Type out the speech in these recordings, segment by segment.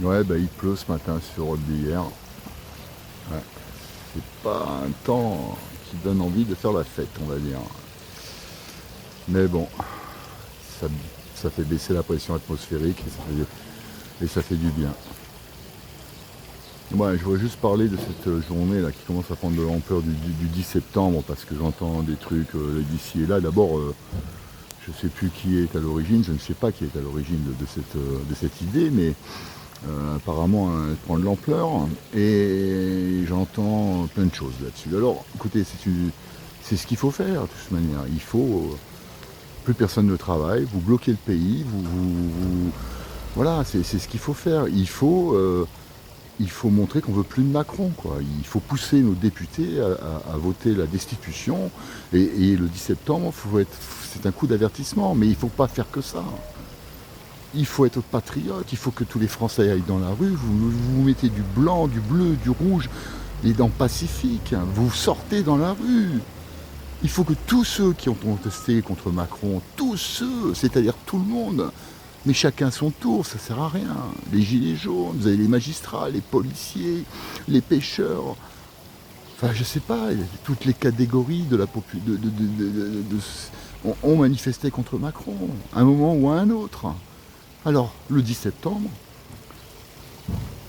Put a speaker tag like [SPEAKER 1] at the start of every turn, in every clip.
[SPEAKER 1] Ouais, bah il pleut ce matin sur le d'hier. Ouais. C'est pas un temps qui donne envie de faire la fête, on va dire. Mais bon, ça, ça fait baisser la pression atmosphérique et ça fait du bien. Ouais, je voudrais juste parler de cette journée là qui commence à prendre de l'ampleur du 10 septembre parce que j'entends des trucs d'ici et là. D'abord, je ne sais plus qui est à l'origine, je ne sais pas qui est à l'origine de cette idée, mais apparemment elle prend de l'ampleur et j'entends plein de choses là-dessus. Alors écoutez, c'est ce qu'il faut faire de toute manière. Il faut, plus personne ne travaille, vous bloquez le pays, voilà, c'est ce qu'il faut faire. Il faut montrer qu'on veut plus de Macron, quoi. Il faut pousser nos députés à voter la destitution et le 10 septembre, c'est un coup d'avertissement, mais il ne faut pas faire que ça. Il faut être patriote, il faut que tous les Français aillent dans la rue, vous mettez du blanc, du bleu, du rouge, les dents pacifiques, vous sortez dans la rue. Il faut que tous ceux qui ont contesté contre Macron, tous ceux, c'est-à-dire tout le monde, mais chacun son tour, ça sert à rien. Les gilets jaunes, vous avez les magistrats, les policiers, les pêcheurs, enfin je sais pas, toutes les catégories de la population ont manifesté contre Macron, à un moment ou à un autre. Alors, le 10 septembre,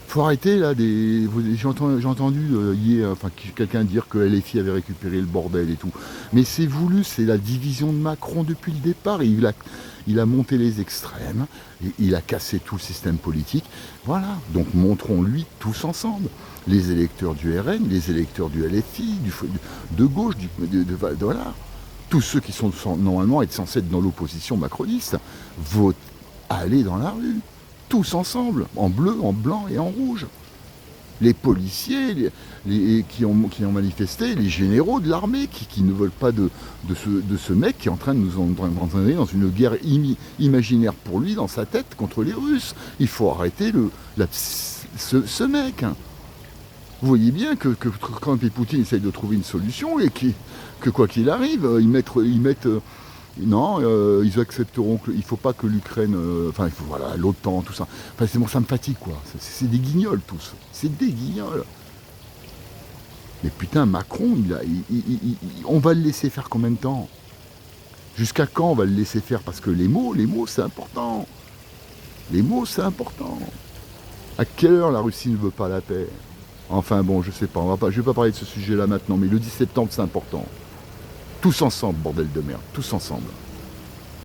[SPEAKER 1] faut arrêter là j'ai entendu hier quelqu'un dire que LFI avait récupéré le bordel et tout. Mais c'est voulu, c'est la division de Macron depuis le départ. Et il a monté les extrêmes, et il a cassé tout le système politique. Voilà, donc montrons-lui tous ensemble. Les électeurs du RN, les électeurs du LFI, de gauche, voilà. Tous ceux qui sont normalement être censés être dans l'opposition macroniste, votent, aller dans la rue. Tous ensemble, en bleu, en blanc et en rouge. Les policiers qui ont manifesté, les généraux de l'armée qui ne veulent pas de ce mec qui est en train de nous entraîner dans une guerre imaginaire pour lui, dans sa tête, contre les Russes. Il faut arrêter ce mec. Vous voyez bien que Trump et Poutine essayent de trouver une solution et que quoi qu'il arrive, ils mettent non, ils accepteront qu'il ne faut pas que l'Ukraine, voilà, l'OTAN, tout ça. Enfin, c'est bon, ça me fatigue, quoi. C'est des guignols, tous. C'est des guignols. Mais putain, Macron, on va le laisser faire combien de temps? Jusqu'à quand on va le laisser faire? Parce que les mots, c'est important. Les mots, c'est important. À quelle heure la Russie ne veut pas la paix? Enfin bon, je sais pas, je ne vais pas parler de ce sujet-là maintenant, mais le 10 septembre, c'est important. Tous ensemble, bordel de merde, tous ensemble.